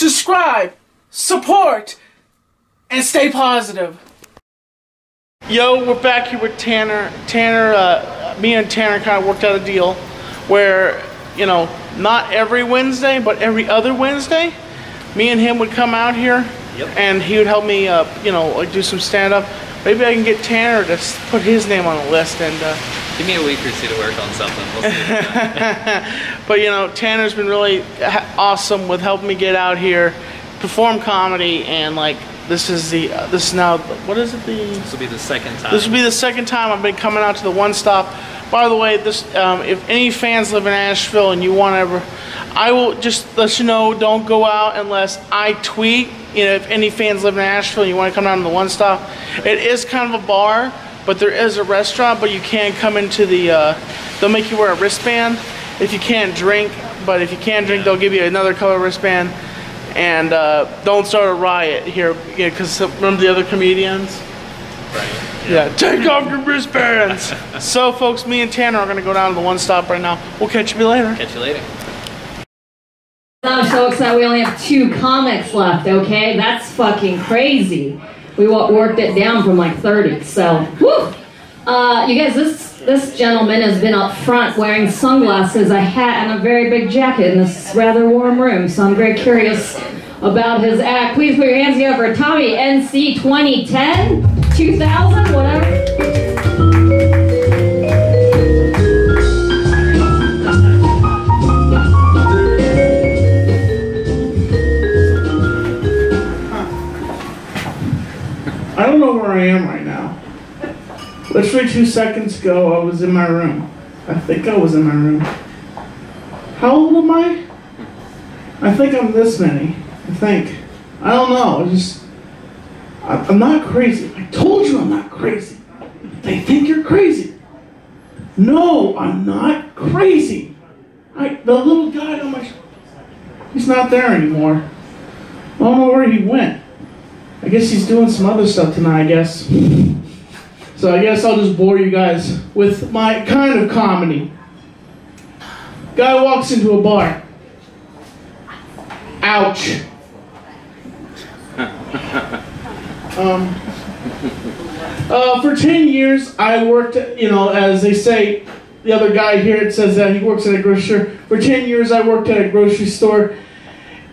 subscribe, support, and stay positive. Yo, we're back here with Tanner. Me and Tanner kind of worked out a deal where, you know, not every Wednesday, but every other Wednesday, me and him would come out here, and he would help me, you know, like do some stand-up. Maybe I can get Tanner to put his name on the list and. Give me a week or two to work on something. We'll see. But you know, Tanner's been really awesome with helping me get out here, perform comedy, and like this is now what is it? This will be the second time. This will be the second time I've been coming out to the One Stop. By the way, this if any fans live in Asheville and you want to ever, I will just let you know, don't go out unless I tweet. You know, if any fans live in Asheville and you want to come down to the One Stop, it is kind of a bar. But there is a restaurant, but you can't come into the, they'll make you wear a wristband if you can't drink. But if you can drink, they'll give you another color wristband. And don't start a riot here, because remember the other comedians? Right. Yeah, take off your wristbands. So folks, me and Tanner are gonna go down to the One Stop right now. We'll catch you later. Catch you later. I'm so excited we only have 2 comics left, okay? That's fucking crazy. We worked it down from like 30, so, whew! You guys, this gentleman has been up front wearing sunglasses, a hat, and a very big jacket in this rather warm room, so I'm very curious about his act. Please put your hands together for Tommy, NC 2010, 2000, whatever. I don't know where I am right now. Literally 2 seconds ago, I was in my room. I think I was in my room. How old am I? I think I'm this many. I think. I don't know. I'm not crazy. I told you I'm not crazy. They think you're crazy. No, I'm not crazy. The little guy on my shoulder, he's not there anymore. I don't know where he went. I guess he's doing some other stuff tonight, I guess. So I guess I'll just bore you guys with my kind of comedy. Guy walks into a bar. Ouch. For 10 years, I worked, you know, as they say, the other guy here, it says that he works at a grocery store. For 10 years, I worked at a grocery store.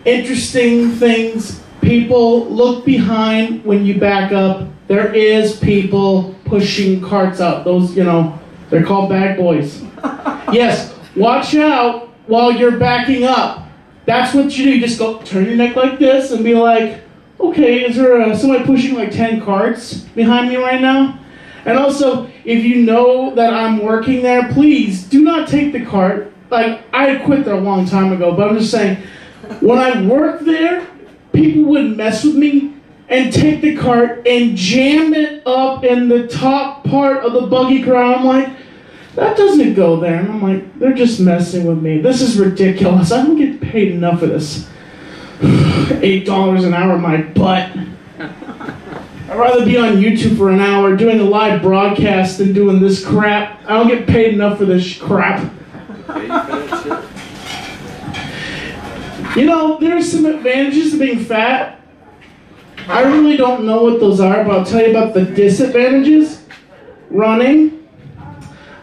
Interesting things. People, look behind when you back up. There is people pushing carts out. Those, you know, they're called bag boys. Yes, watch out while you're backing up. That's what you do. You just go, turn your neck like this and be like, okay, is there somebody pushing like 10 carts behind me right now? And also, if you know that I'm working there, please do not take the cart. Like, I quit there a long time ago, but I'm just saying, when I worked there, people would mess with me and take the cart and jam it up in the top part of the buggy ground. I'm like, that doesn't go there. And I'm like, they're just messing with me. This is ridiculous. I don't get paid enough for this. $8 an hour, my butt. I'd rather be on YouTube for an hour doing a live broadcast than doing this crap. I don't get paid enough for this crap. You know, there's some advantages to being fat. I really don't know what those are, but I'll tell you about the disadvantages. Running,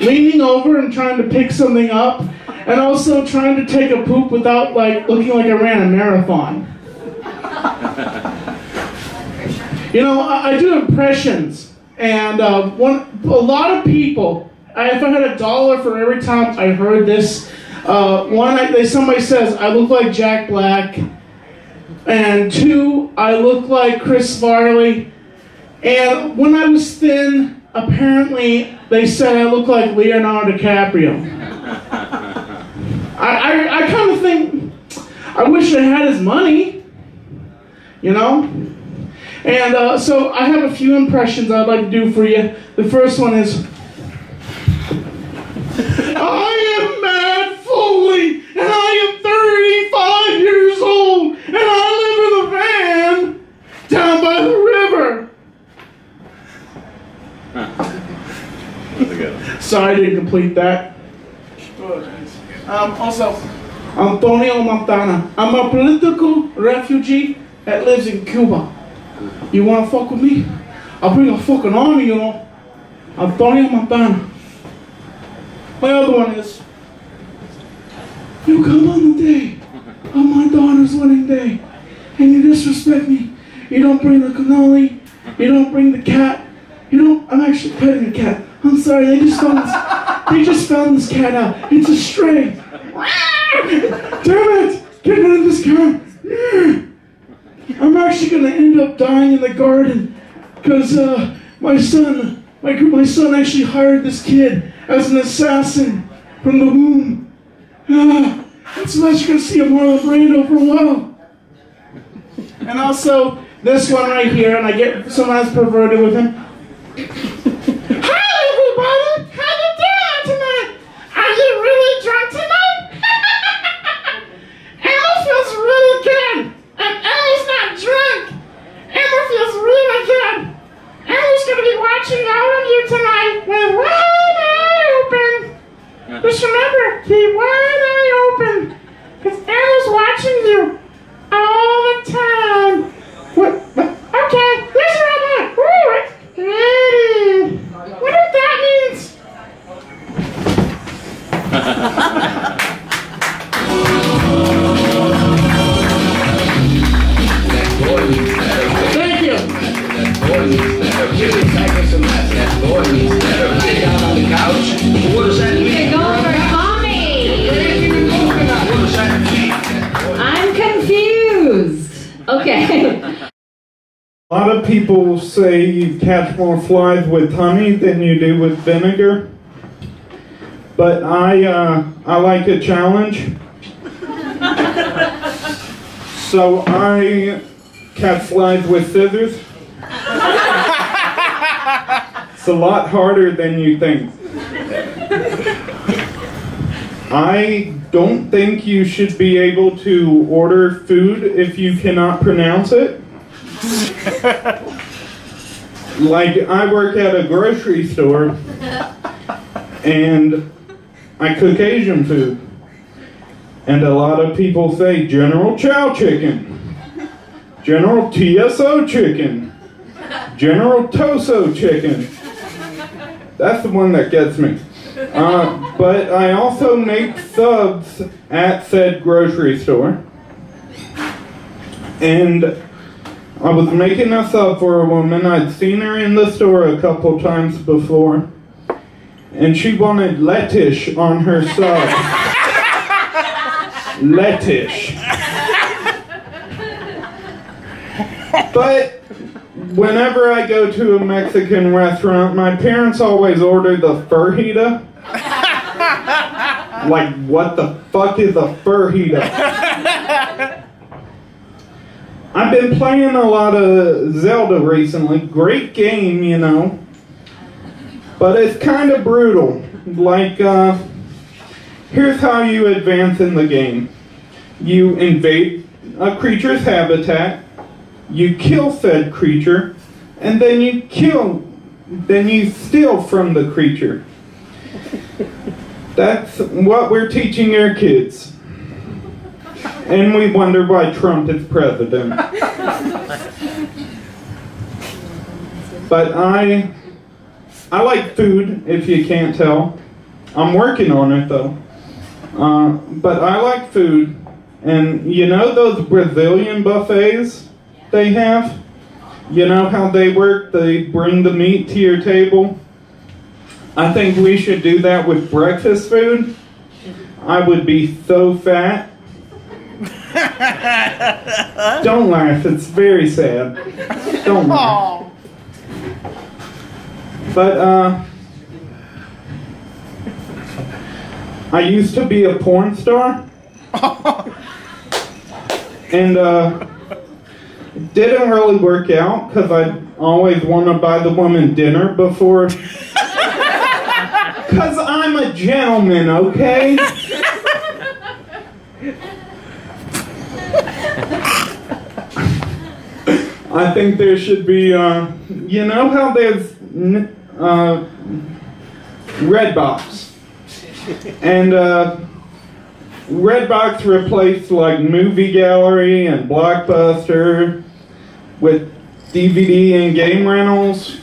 leaning over and trying to pick something up, and also trying to take a poop without like looking like I ran a marathon. You know, I do impressions, and a lot of people, if I had $1 for every time I heard this, somebody says, I look like Jack Black, and 2, I look like Chris Farley, and when I was thin, apparently they said I look like Leonardo DiCaprio. I kind of think, I wish I had his money, you know? And so I have a few impressions I'd like to do for you. The first one is, I am Matt Foley, and I am 35 years old, and I live in a van down by the river. Sorry I didn't complete that. Also, Antonio Montana. I'm a political refugee that lives in Cuba. You wanna fuck with me? I'll bring a fucking army, you know. Antonio Montana. My other one is, you come on the day of my daughter's wedding day and you disrespect me. You don't bring the cannoli, you don't bring the cat, I'm actually petting a cat. I'm sorry, they just found this cat out. It's a stray. Damn it! Get rid of this cat. I'm actually gonna end up dying in the garden because my son actually hired this kid as an assassin from the womb. That's why you're gonna see a Marlon Brando for a while. And also this one right here, and I get sometimes perverted with him. Hi everybody, how you doing tonight? Are you really drunk tonight? Emma feels really good, and Emma's not drunk. Emma feels really good. Emma's gonna be watching all of you tonight with one eye open. Just remember, keep one eye open, because Emma's watching you all the time. What? Okay, this is right now. Ooh, it's pretty. What if that means? Thank you. You're going for Tommy. I'm confused. Okay. A lot of people say you catch more flies with honey than you do with vinegar. But I like a challenge. So I catch flies with scissors. It's a lot harder than you think. I don't think you should be able to order food if you cannot pronounce it. Like, I work at a grocery store and I cook Asian food. And a lot of people say General Chow chicken, General TSO chicken, General Toso chicken. That's the one that gets me. But I also make subs at said grocery store. And I was making a sub for a woman. I'd seen her in the store a couple times before. And she wanted lettuce on her sub. Lettuce. But whenever I go to a Mexican restaurant, my parents always order the fajita. Like, what the fuck is a fajita? I've been playing a lot of Zelda recently. Great game, you know. But it's kind of brutal. Like, here's how you advance in the game. You invade a creature's habitat, you kill said creature, and then you steal from the creature. That's what we're teaching our kids. And we wonder why Trump is president. But I like food, if you can't tell. I'm working on it, though. But I like food. And you know those Brazilian buffets they have? You know how they work? They bring the meat to your table. I think we should do that with breakfast food. I would be so fat. Don't laugh, it's very sad. Don't laugh. But, I used to be a porn star. And, didn't really work out because I always want to buy the woman dinner before. Because I'm a gentleman, okay? I think there should be, you know how there's Redbox? And Redbox replaced like Movie Gallery and Blockbuster with DVD and game rentals,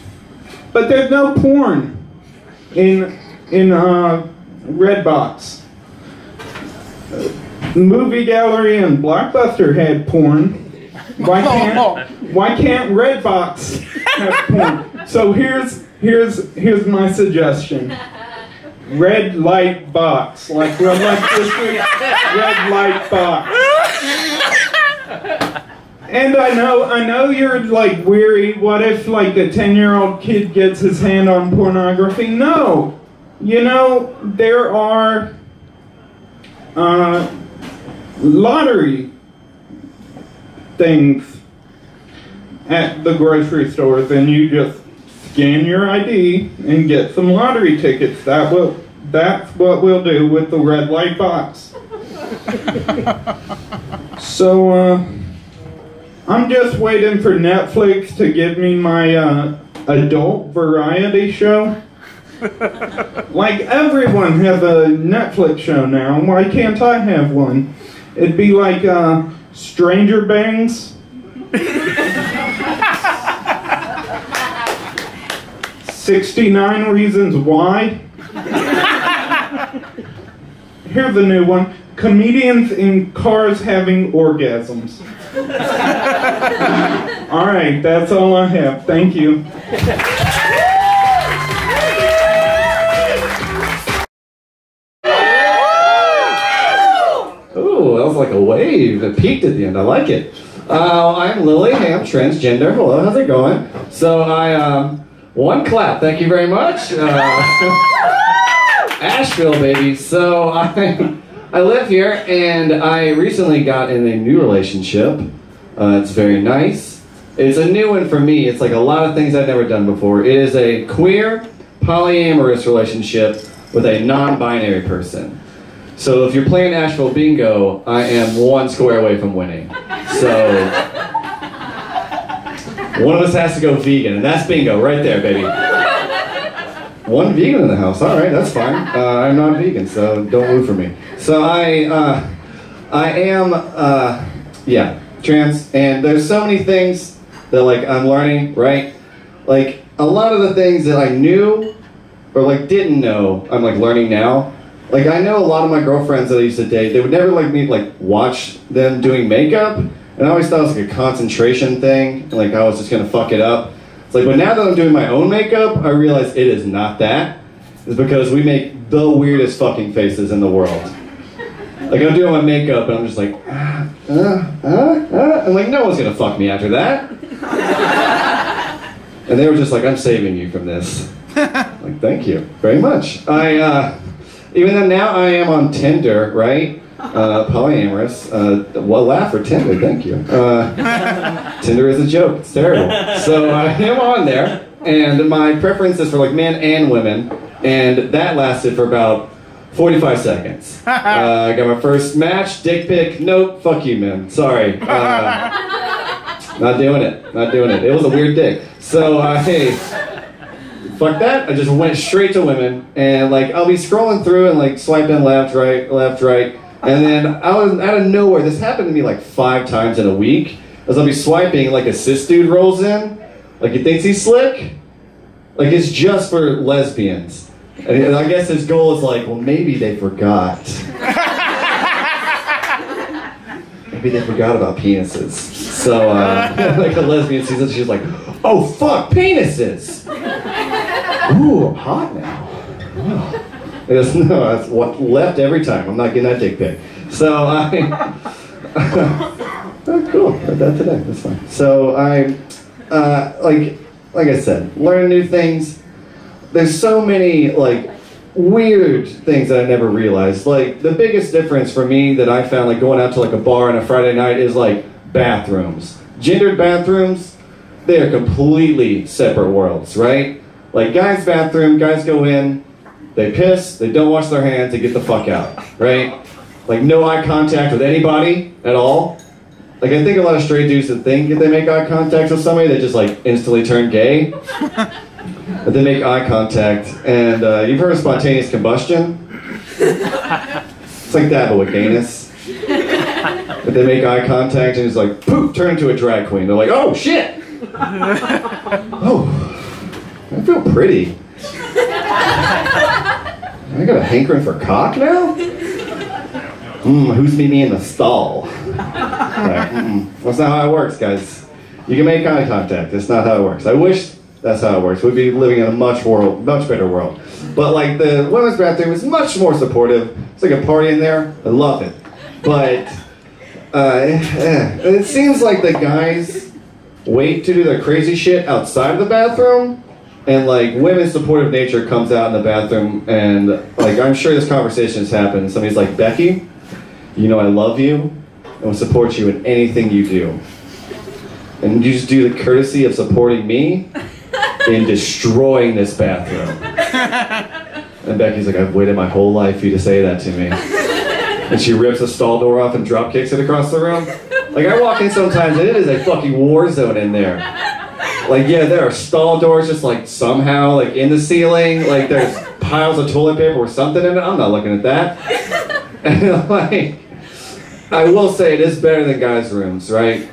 but there's no porn in Redbox. Movie Gallery and Blockbuster had porn. Why can't Redbox have porn? So here's my suggestion. Red light box, like red light district, red light box. And I know you're like weary. What if like the 10-year-old kid gets his hand on pornography? No, you know there are lottery things at the grocery stores, and you just scan your ID and get some lottery tickets. That's what we'll do with the red light box. So I'm just waiting for Netflix to give me my adult variety show. Like everyone has a Netflix show now. Why can't I have one? It'd be like Stranger Bangs. 69 Reasons Why. Here's a new one. Comedians in cars having orgasms. Alright, that's all I have. Thank you. Ooh, that was like a wave. It peaked at the end. I like it. I'm Lily. Hey, I'm transgender. Hello, how's it going? So one clap, thank you very much. Asheville, baby. So I live here, and I recently got in a new relationship. It's very nice. It's a new one for me. It's like a lot of things I've never done before. It is a queer, polyamorous relationship with a non-binary person. So if you're playing Asheville Bingo, I am one square away from winning. So one of us has to go vegan, and that's bingo right there, baby. One vegan in the house. All right, that's fine. I'm not vegan, so don't root for me. So I am, trans, and there's so many things that like I'm learning, right? Like a lot of the things that I knew or like didn't know, I'm like learning now. Like I know a lot of my girlfriends that I used to date, they would never like me like watch them doing makeup. And I always thought it was like a concentration thing, and like I was just gonna fuck it up. It's like, but now that I'm doing my own makeup, I realize it is not that. It's because we make the weirdest fucking faces in the world. Like I'm doing my makeup, and I'm just like, I'm like, no one's gonna fuck me after that. And they were just like, I'm saving you from this. Like, thank you very much. Even though now I am on Tinder, right? Polyamorous. Well, laugh for Tinder, thank you. Tinder is a joke, it's terrible. So I am on there, and my preference is for like men and women, and that lasted for about 45 seconds. I got my first match, dick pic, nope, fuck you, man, sorry. Not doing it, not doing it. It was a weird dick. So, hey, fuck that, I just went straight to women, and like, I'll be scrolling through and like swiping left, right, and then out of nowhere, this happened to me like 5 times in a week, as I'll be swiping, like a cis dude rolls in, like he thinks he's slick, like it's just for lesbians. And I guess his goal is like, well, maybe they forgot. Maybe they forgot about penises. So, like a lesbian sees it, she's like, oh fuck, penises! Ooh, I'm hot now. Oh. He goes, no, that's what left every time. I'm not getting that dick pic. So oh, cool. Read that today. That's fine. So like I said, learn new things. There's so many like weird things that I never realized. Like the biggest difference for me that I found like going out to like a bar on a Friday night is like bathrooms. Gendered bathrooms, they are completely separate worlds, right? Like guys' bathroom, guys go in, they piss, they don't wash their hands, they get the fuck out, right? Like no eye contact with anybody at all. Like I think a lot of straight dudes that think if they make eye contact with somebody, they just like instantly turn gay. But they make eye contact, and you've heard of spontaneous combustion? It's like that, but with gayness. But they make eye contact and it's like, poof, turn into a drag queen. They're like, oh, shit! Oh, I feel pretty. I got a hankering for cock now? Who's meeting me in the stall? Like, that's not how it works, guys. You can make eye contact. That's not how it works. I wish that's how it works. We'd be living in a much better world. But like the women's bathroom is much more supportive. It's like a party in there. I love it. But it seems like the guys wait to do their crazy shit outside of the bathroom, and like women's supportive nature comes out in the bathroom, and like I'm sure this conversation has happened. Somebody's like, Becky, you know I love you and will support you in anything you do. And you just do the courtesy of supporting me in destroying this bathroom. And Becky's like, I've waited my whole life for you to say that to me. And she rips a stall door off and drop kicks it across the room. Like I walk in sometimes and it is a fucking war zone in there. Like yeah, there are stall doors just like somehow like in the ceiling. Like there's piles of toilet paper or something in it. I'm not looking at that. And like, I will say it is better than guys' rooms, right?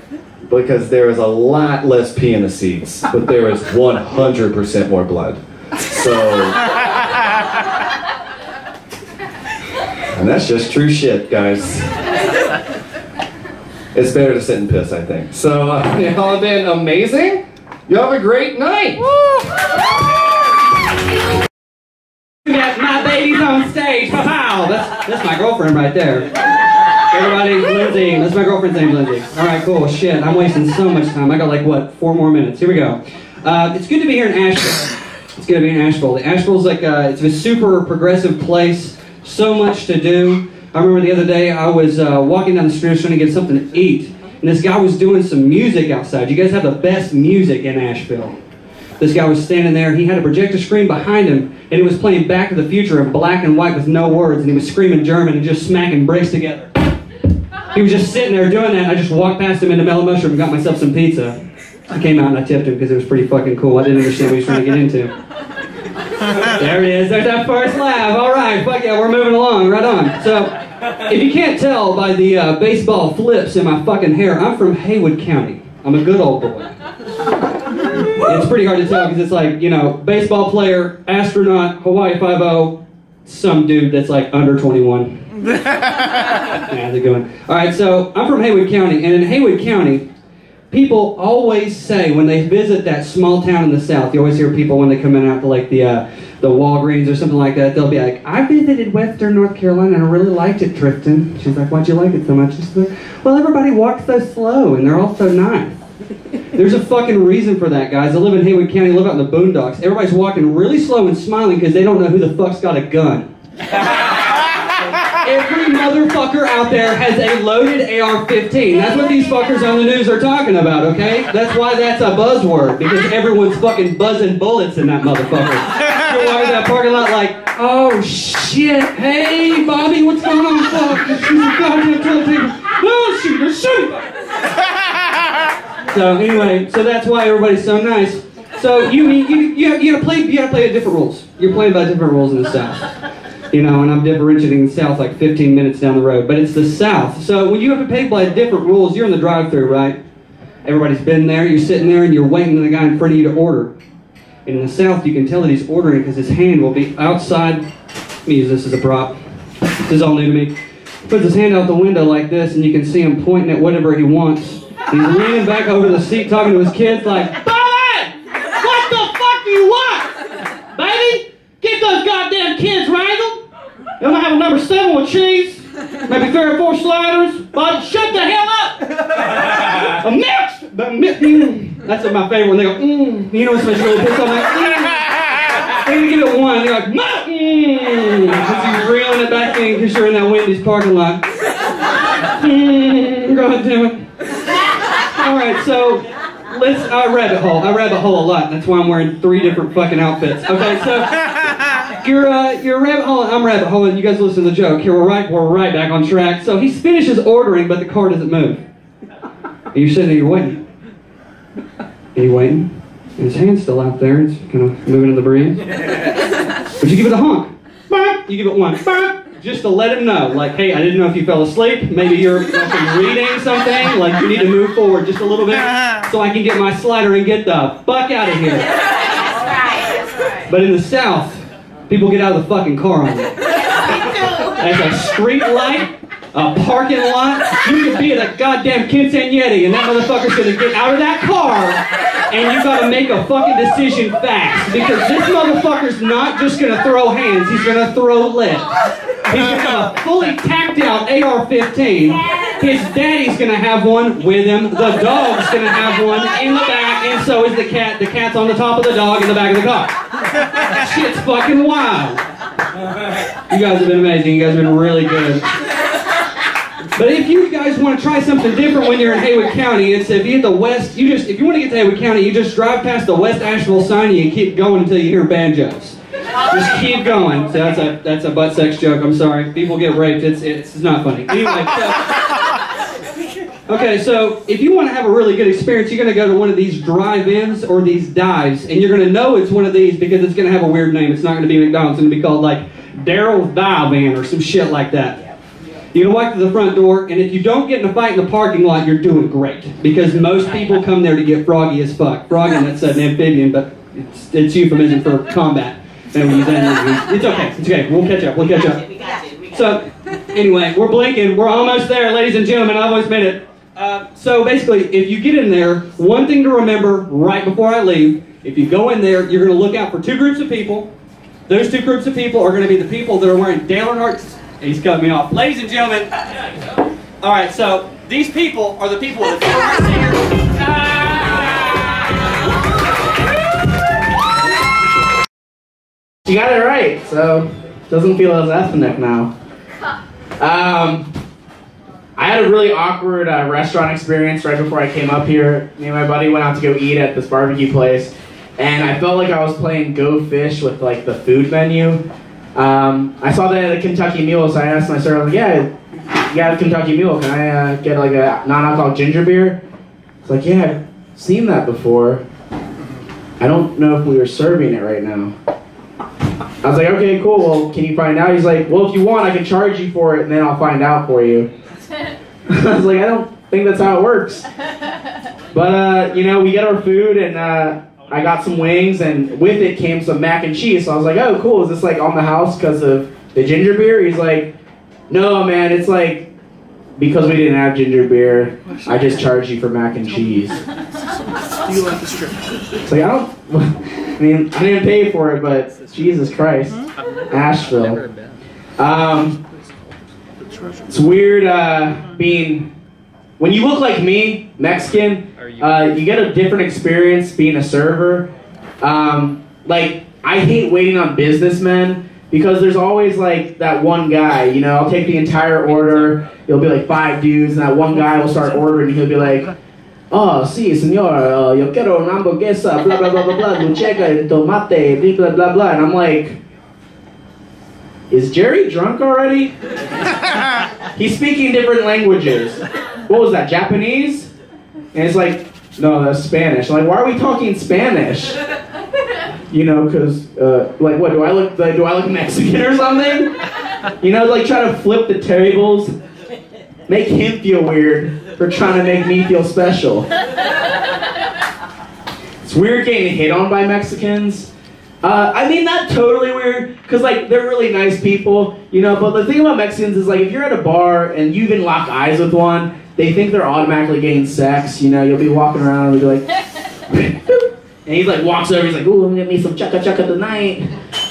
Because there is a lot less pee in the seats, but there is 100% more blood. So, and that's just true shit, guys. It's better to sit and piss, I think. So, y'all have been amazing. Y'all have a great night. We got my babies on stage. Wow, that's my girlfriend right there. Everybody, Lindsay. That's my girlfriend's name, Lindsay. All right, cool. Shit, I'm wasting so much time. I got like, what, 4 more minutes. Here we go. It's good to be here in Asheville. It's good to be in Asheville. Asheville's like, it's a super progressive place. So much to do. I remember the other day I was walking down the street trying to get something to eat. And this guy was doing some music outside. You guys have the best music in Asheville. This guy was standing there. He had a projector screen behind him. And he was playing Back to the Future in black and white with no words. And he was screaming German and just smacking bricks together. He was just sitting there doing that, and I just walked past him into Mellow Mushroom and got myself some pizza. I came out and I tipped him because it was pretty fucking cool. I didn't understand what he was trying to get into. There it is. There's that first laugh. All right. Fuck yeah, we're moving along. Right on. So, if you can't tell by the baseball flips in my fucking hair, I'm from Haywood County. I'm a good old boy. It's pretty hard to tell because it's like, you know, baseball player, astronaut, Hawaii 5-0, some dude that's like under 21. Yeah, they're going. All right, so I'm from Haywood County, and in Haywood County, people always say when they visit that small town in the south, you always hear people when they come in out to like the Walgreens or something like that, they'll be like, I visited Western North Carolina and I really liked it, Tristan. She's like, why'd you like it so much? She's like, well, everybody walks so slow and they're all so nice. There's a fucking reason for that, guys. I live in Haywood County, live out in the boondocks. Everybody's walking really slow and smiling because they don't know who the fuck's got a gun. Every motherfucker out there has a loaded AR-15. That's what these fuckers on the news are talking about, okay? That's why that's a buzzword, because everyone's fucking buzzing bullets in that motherfucker. You're walking that parking lot like, oh shit, hey Bobby, what's going on? Fuck, she's a goddamn toilet paper. Oh shoot, they're shooting. So anyway, so that's why everybody's so nice. So you gotta play different rules. You're playing by different rules in the South. You know, and I'm differentiating the South like 15 minutes down the road, but it's the South. So when you have to play by different rules, you're in the drive-thru, right? Everybody's been there, you're sitting there, and you're waiting for the guy in front of you to order. And in the South, you can tell that he's ordering because his hand will be outside. Let me use this as a prop. This is all new to me. Puts his hand out the window like this, and you can see him pointing at whatever he wants. He's leaning back over the seat talking to his kids like, Bobby! What the fuck do you want? Baby? Get those goddamn kids wrangled! You want to have a number 7 with cheese? Maybe 3 or 4 sliders? Bobby, shut the hell up! A mix! That's my favorite one. They go, You know what's supposed to really piss off? Like, they're going to give it 1. They're like, Because you're reeling it back in because you're in that Wendy's parking lot. God damn it. Alright, so I rabbit hole. I rabbit hole a lot. That's why I'm wearing 3 different fucking outfits. Okay, so you're rabbit hole. I'm rabbit hole. You guys listen to the joke. Here we're right back on track. So he finishes ordering, but the car doesn't move. And you're sitting there, you're waiting. And you're waiting. And his hand's still out there. It's kind of moving in the breeze. But you give it a honk. You give it 1. just to let him know, like, hey, I didn't know if you fell asleep. Maybe you're fucking reading something. Like, you need to move forward just a little bit so I can get my slider and get the fuck out of here. That's right. But in the South, people get out of the fucking car on it. There's a street light, a parking lot. You could be at a goddamn quinceañera and that motherfucker's gonna get out of that car and you gotta make a fucking decision fast. Because this motherfucker's not just gonna throw hands, he's gonna throw lead. He's gonna have a fully tacked out AR-15. His daddy's gonna have one with him. The dog's gonna have one in the back, and so is the cat. The cat's on the top of the dog in the back of the car. Shit's fucking wild. You guys have been amazing. You guys have been really good. But if you guys want to try something different when you're in Haywood County, it's if you hit the west, if you want to get to Haywood County, you just drive past the West Asheville sign and you keep going until you hear banjos. Just keep going. So that's a butt sex joke. I'm sorry. People get raped. It's not funny. Anyway. Okay, so if you want to have a really good experience, you're going to go to one of these drive-ins or these dives, and you're going to know it's one of these because it's going to have a weird name. It's not going to be McDonald's. It's going to be called like Daryl's Dive-In or some shit like that. You're going to walk to the front door, and if you don't get in a fight in the parking lot, you're doing great. Because most people come there to get froggy as fuck. Froggy, that's an amphibian, but it's euphemism for combat. It's okay. It's okay. We'll catch up. We'll catch up. So, anyway, we're blinking. We're almost there, ladies and gentlemen. I almost made it. So basically, if you get in there, one thing to remember right before I leave, if you go in there, you're going to look out for two groups of people. Those two groups of people are going to be the people that are wearing Dale Earnhardt's... He's cut me off. Ladies and gentlemen. All right, so these people are the people with the favorite singer. You got it right, so doesn't feel as ethnic now. I had a really awkward restaurant experience right before I came up here. Me and my buddy went out to go eat at this barbecue place, and I felt like I was playing Go Fish with like the food menu. I saw that at a Kentucky Mule, so I asked my server, I was like, yeah, you got a Kentucky Mule, can I get like a non-alcoholic ginger beer? It's like, yeah, I've seen that before. I don't know if we were serving it right now. I was like, okay, cool, well, can you find out? He's like, well, if you want, I can charge you for it, and then I'll find out for you. I was like, I don't think that's how it works. But, you know, we get our food, and I got some wings, and with it came some mac and cheese. So I was like, oh, cool, is this like on the house because of the ginger beer? He's like, no, man, it's like, because we didn't have ginger beer, I just charged you for mac and cheese. Do you like the strip? It's like, I mean, I didn't pay for it, but Jesus Christ. Asheville. It's weird being, when you look like me, Mexican, you get a different experience being a server. Like, I hate waiting on businessmen because there's always like that one guy, you know, I'll take the entire order, it'll be like 5 dudes, and that one guy will start ordering, and he'll be like, oh, sí, señor, yo quiero una hamburguesa, blah, blah, blah, blah, blah, lucheca, tomate, blah, blah, blah, and I'm like, is Jerry drunk already? He's speaking different languages. What was that, Japanese? And it's like, no, that's Spanish. I'm like, why are we talking Spanish? You know, because, like, what, do I look Mexican or something? You know, like, try to flip the tables. Make him feel weird for trying to make me feel special. It's weird getting hit on by Mexicans. I mean, not totally weird, because, like, they're really nice people, you know, but the thing about Mexicans is, like, if you're at a bar and you even lock eyes with one, they think they're automatically getting sex, you know, you'll be walking around and you'll be like, and he, like, walks over, he's like, ooh, get me some chaka-chaka tonight.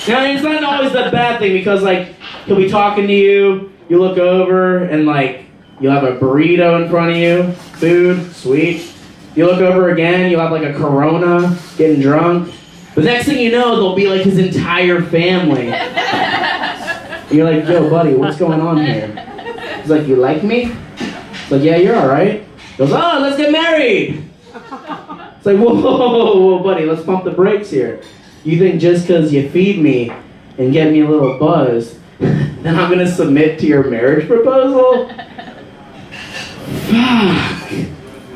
Now, it's not always the bad thing, because, like, he'll be talking to you, you look over, and, like, you'll have a burrito in front of you, food, sweet. You look over again, you'll have, like, a Corona, getting drunk. But next thing you know, there'll be like his entire family. You're like, yo, buddy, what's going on here? He's like, you like me? It's like, yeah, you're alright. He goes, oh, let's get married. It's like, whoa, whoa, whoa, whoa, buddy, let's pump the brakes here. You think just because you feed me and get me a little buzz, then I'm going to submit to your marriage proposal? Fuck.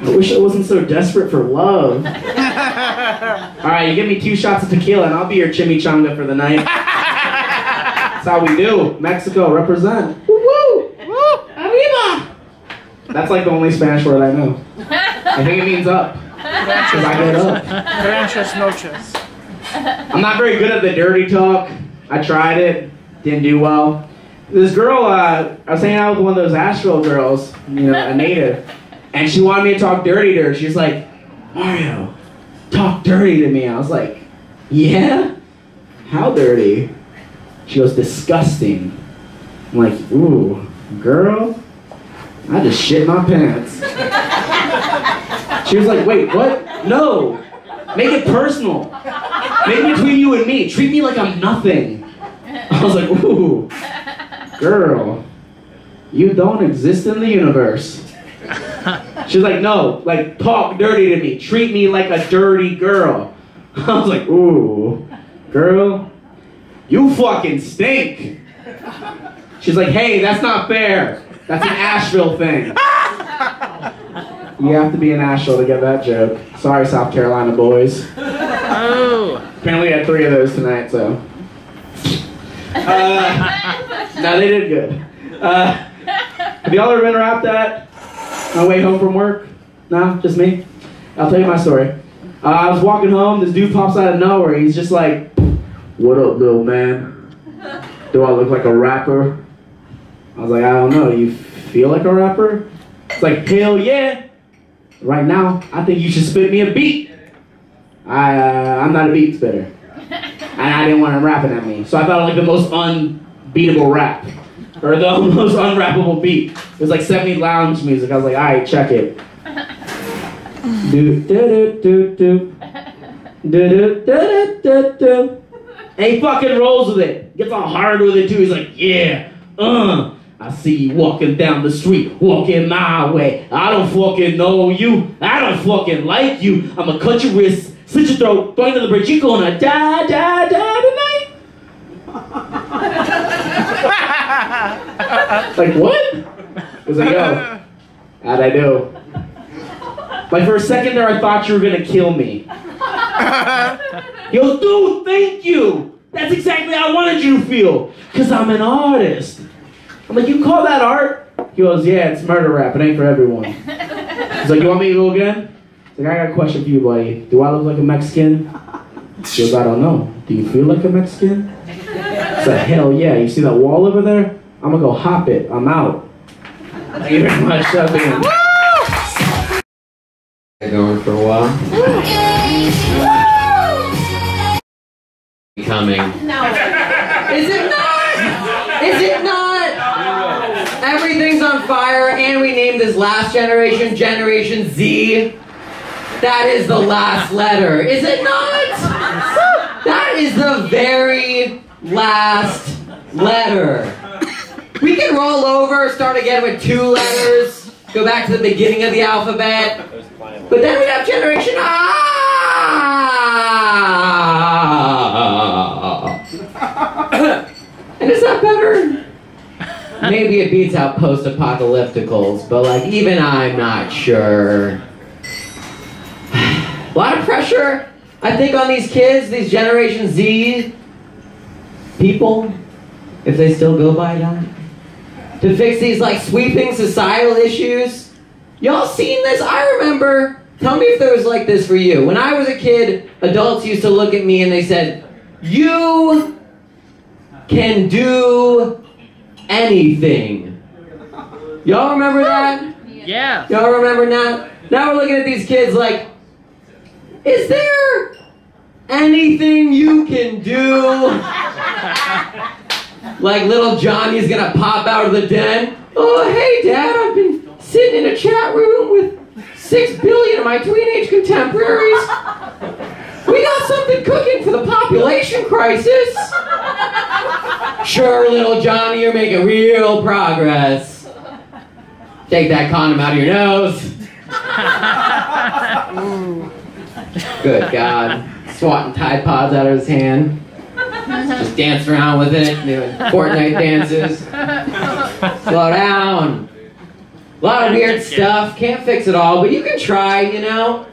I wish I wasn't so desperate for love. Alright, you give me 2 shots of tequila and I'll be your chimichanga for the night. That's how we do. Mexico, represent. Woo-woo! Arriba! That's like the only Spanish word I know. I think it means up. Because I get up. Gracias noches. I'm not very good at the dirty talk. I tried it. Didn't do well. This girl, I was hanging out with one of those Asheville girls, you know, a native. And she wanted me to talk dirty to her. She's like, Mario, talk dirty to me. I was like, yeah? How dirty? She goes, disgusting. I'm like, ooh, girl, I just shit my pants. She was like, wait, what? No, make it personal. Make it between you and me. Treat me like I'm nothing. I was like, ooh, girl, you don't exist in the universe. She's like, no, like, talk dirty to me. Treat me like a dirty girl. I was like, ooh, girl, you fucking stink. She's like, hey, that's not fair. That's an Asheville thing. You have to be in Asheville to get that joke. Sorry, South Carolina boys. Oh. Apparently we had 3 of those tonight, so. No, they did good. Have y'all ever been rapped at on my way home from work? No? Just me? I'll tell you my story. I was walking home, this dude pops out of nowhere. He's just like, what up, little man? Do I look like a rapper? I was like, I don't know. You feel like a rapper? It's like, hell yeah. Right now, I think you should spit me a beat. I'm not a beat spitter. And I didn't want him rapping at me. So I thought like the most unbeatable rap. Or the most unrappable beat. It was like 70 lounge music. I was like, alright, check it. Do do do do do do do do do. And he fucking rolls with it. Gets all hard with it too. He's like, yeah, I see you walking down the street, walking my way. I don't fucking know you. I don't fucking like you. I'ma cut your wrist, slit your throat, throw you to the bridge. You're gonna die, die, die tonight. Like, what? I was like, yo, how'd I do? Like, for a second there, I thought you were gonna kill me. Yo, dude, thank you. That's exactly how I wanted you to feel. Because I'm an artist. I'm like, you call that art? He goes, yeah, it's murder rap. It ain't for everyone. He's like, you want me to go again? He's like, I got a question for you, buddy. Do I look like a Mexican? He goes, I don't know. Do you feel like a Mexican? He's like, hell yeah. You see that wall over there? I'm going to go hop it. I'm out. Thank you very much. Going for a while. Coming. No. Is it not? Is it not? Everything's on fire, and we named this last generation Generation Z. That is the last letter. Is it not? That is the very last letter. We can roll over, start again with 2 letters, go back to the beginning of the alphabet. But then we have Generation Ah. And is that better? Maybe it beats out post-apocalypticals, but like even I'm not sure. A lot of pressure, I think, on these kids, these Generation Z people, if they still go by that, to fix these like sweeping societal issues. Y'all seen this? I remember. Tell me if there was like this for you. When I was a kid, adults used to look at me and they said, you can do anything. Y'all remember that? Yeah. Y'all remember that? Now we're looking at these kids like, is there anything you can do? Like little Johnny's gonna pop out of the den. Oh, hey, Dad, I've been sitting in a chat room with 6 billion of my teenage contemporaries. We got something cooking for the population crisis. Sure, little Johnny, you're making real progress. Take that condom out of your nose. Good God. Swatting Tide Pods out of his hand. Just dancing around with it, doing Fortnite dances. Slow down. A lot of weird stuff. Can't fix it all, but you can try, you know?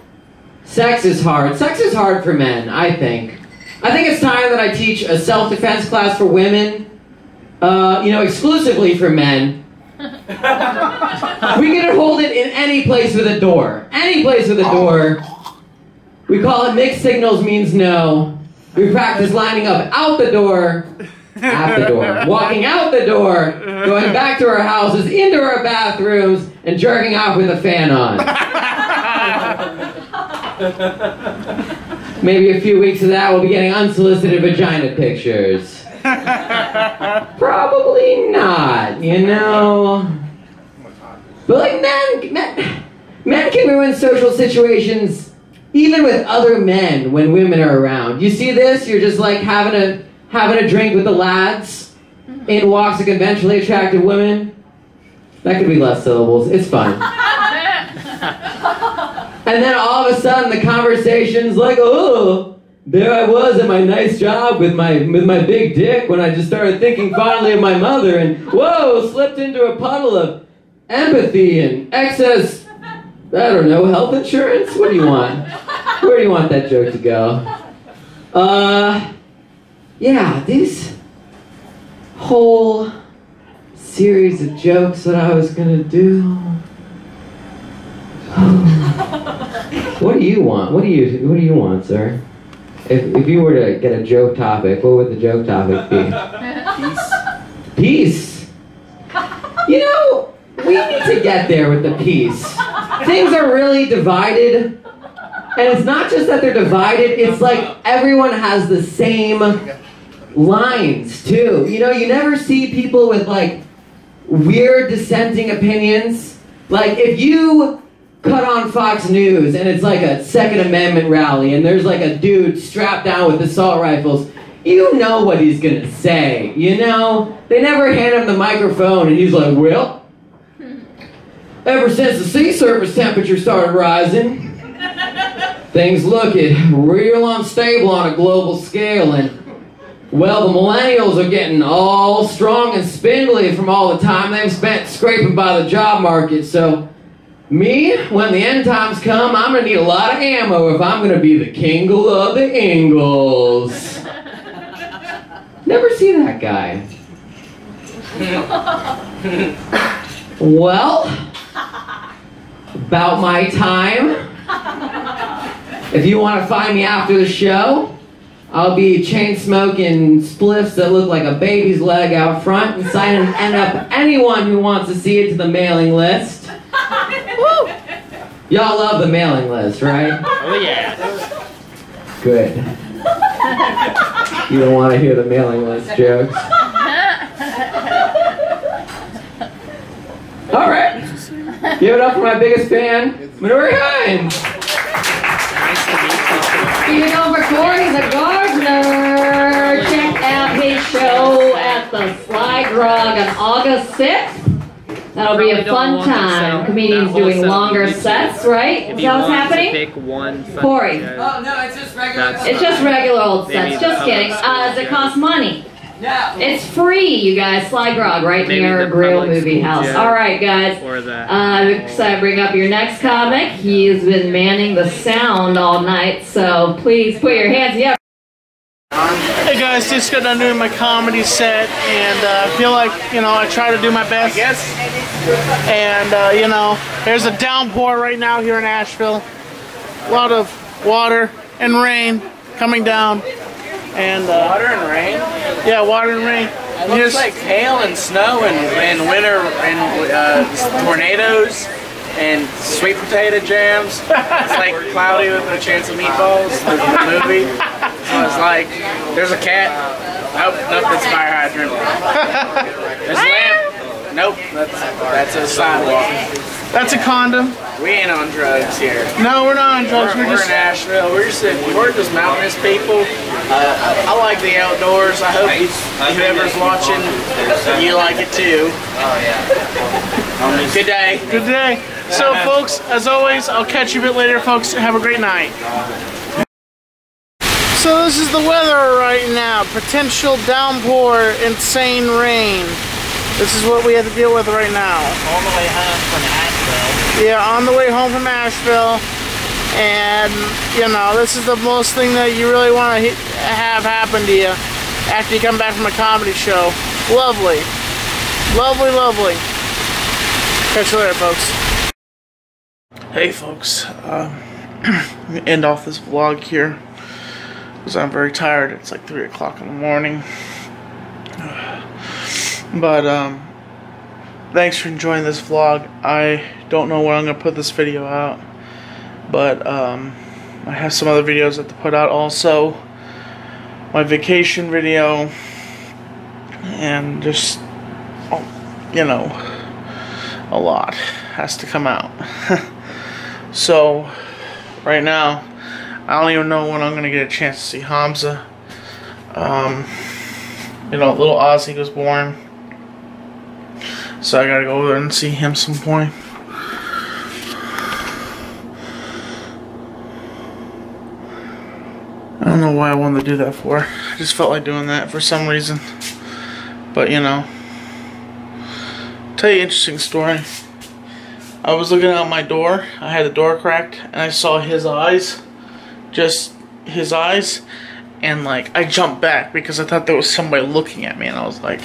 Sex is hard. Sex is hard for men, I think. I think it's time that I teach a self-defense class for women. exclusively for men. We can hold it in any place with a door. Any place with a door. We call it mixed signals means no. We practice lining up out the door, at the door, walking out the door, going back to our houses, into our bathrooms, and jerking off with a fan on. Maybe a few weeks of that, we'll be getting unsolicited vagina pictures. Probably not, you know. But like men can ruin social situations even with other men when women are around. You see this? You're just like having a drink with the lads. In walks a conventionally attractive woman. That could be less syllables. It's fun. And then all of a sudden the conversation's like, oh, there I was at my nice job with my big dick when I just started thinking fondly of my mother and whoa, slipped into a puddle of empathy and excess, I don't know, health insurance? What do you want? Where do you want that joke to go? Yeah, these whole series of jokes that I was gonna do. What do you want? What do you want, sir? If you were to get a joke topic, what would the joke topic be? Peace. You know, we need to get there with the peace. Things are really divided. And it's not just that they're divided, it's like everyone has the same lines, too. You know, you never see people with, like, weird dissenting opinions. Like, if you cut on Fox News and it's like a Second Amendment rally and there's like a dude strapped down with assault rifles, you know what he's gonna say, you know? They never hand him the microphone and he's like, well, ever since the sea surface temperature started rising, things look real unstable on a global scale, and well, the millennials are getting all strong and spindly from all the time they've spent scraping by the job market, so me, when the end times come, I'm gonna need a lot of ammo if I'm gonna be the Kingle of the Ingalls. Never see that guy. Well, about my time. If you want to find me after the show, I'll be chain smoking spliffs that look like a baby's leg out front and signing up anyone who wants to see it to the mailing list. Woo! Y'all love the mailing list, right? Oh yeah. Good. You don't want to hear the mailing list jokes. All right. Give it up for my biggest fan, Manuri Hines. Even over Corey's a gardener. Check out his show at the Sly Grog on August 6th. That'll be a fun time. Comedians doing longer sets, right? Is that what's happening? Pick one Corey. Oh, no, it's just regular. It's just regular old sets. Just kidding. Does it cost money? No. It's free, you guys. Sly Grog, right near Grill Movie House. All right, guys. I'm excited to bring up your next comic. He's been manning the sound all night, so please put your hands together. Hey guys, just got done doing my comedy set, and I feel like, I try to do my best. And, there's a downpour right now here in Asheville. A lot of water and rain coming down. And Water and rain? Yeah, water and rain. It looks like hail and snow and winter and tornadoes and sweet potato jams. It's like Cloudy with No Chance of Meatballs, the movie. So it's like, there's a cat. Nope, that's a fire hydrant. There's a lamp. Nope, that's a sidewalk. That's a condom. We ain't on drugs here. No, we're not on drugs. We're in Asheville. We're just mountainous people. I like the outdoors. I hope whoever's watching, you like it too. Good day. Good day. So, folks, as always, I'll catch you a bit later, folks. Have a great night. So this is the weather right now. Potential downpour, insane rain. This is what we have to deal with right now. On the way home from Asheville. Yeah, on the way home from Asheville. And, this is the most thing that you really want to have happen to you after you come back from a comedy show. Lovely. Lovely, lovely. Catch you later, folks. Hey, folks. Let me end off this vlog here because I'm very tired. It's like 3 o'clock in the morning. But, thanks for enjoying this vlog. I don't know when I'm going to put this video out. But, I have some other videos I have to put out also. My vacation video. And just, you know, a lot has to come out. So, right now, I don't even know when I'm going to get a chance to see Hamza. You know, little Ozzy was born. So I gotta go over there and see him some point. I don't know why I wanted to do that for. I just felt like doing that for some reason. But, you know. Tell you an interesting story. I was looking out my door. I had the door cracked. And I saw his eyes. Just his eyes. And, like, I jumped back because I thought there was somebody looking at me. And I was like,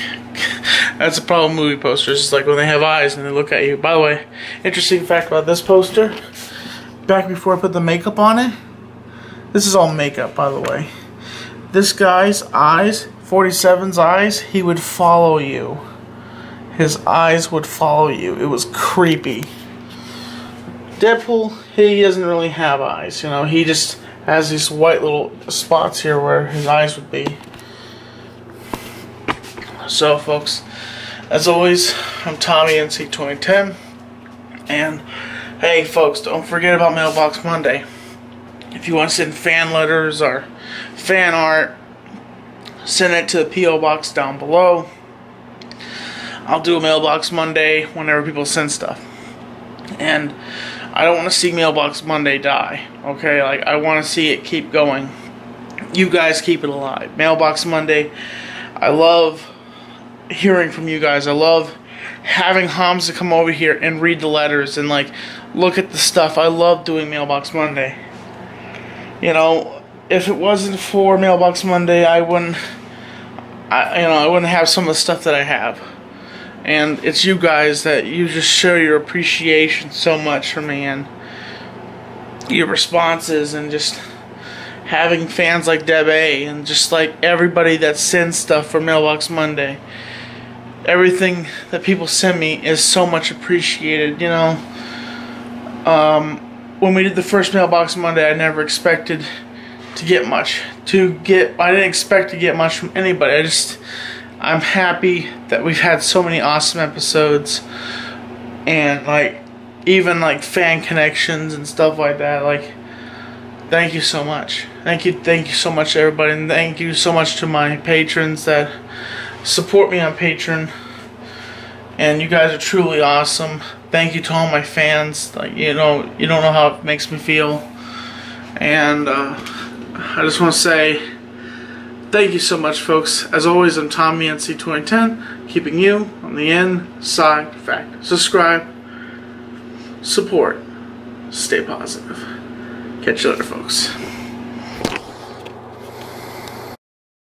that's a problem with movie posters. It's like when they have eyes and they look at you. By the way, interesting fact about this poster. Back before I put the makeup on it. This is all makeup, by the way. This guy's eyes, 47's eyes, he would follow you. His eyes would follow you. It was creepy. Deadpool, he doesn't really have eyes, you know. He just has these white little spots here where his eyes would be. So, folks, as always, I'm Tommy NC 2010. And, hey, folks, don't forget about Mailbox Monday. If you want to send fan letters or fan art, send it to the P.O. box down below. I'll do a Mailbox Monday whenever people send stuff. And I don't want to see Mailbox Monday die, okay? Like, I want to see it keep going. You guys keep it alive. Mailbox Monday, I love hearing from you guys. I love having Hamza come over here and read the letters and, like, look at the stuff. I love doing Mailbox Monday. You know, if it wasn't for Mailbox Monday, I wouldn't have some of the stuff that I have. And it's you guys that you just show your appreciation so much for me and your responses and just having fans like Deb A and just like everybody that sends stuff for Mailbox Monday. Everything that people send me is so much appreciated, you know. When we did the first Mailbox Monday, I never expected to get much. I didn't expect to get much from anybody. I'm happy that we've had so many awesome episodes. And, like, even, like, fan connections and stuff like that. Like, thank you so much. Thank you so much, everybody. And thank you so much to my patrons that support me on Patreon. And you guys are truly awesome. Thank you to all my fans. Like, you know, you don't know how it makes me feel. And I just want to say thank you so much, folks. As always, I'm Tommy NC 2010, keeping you on the inside fact. Subscribe, support, stay positive. Catch you later, folks.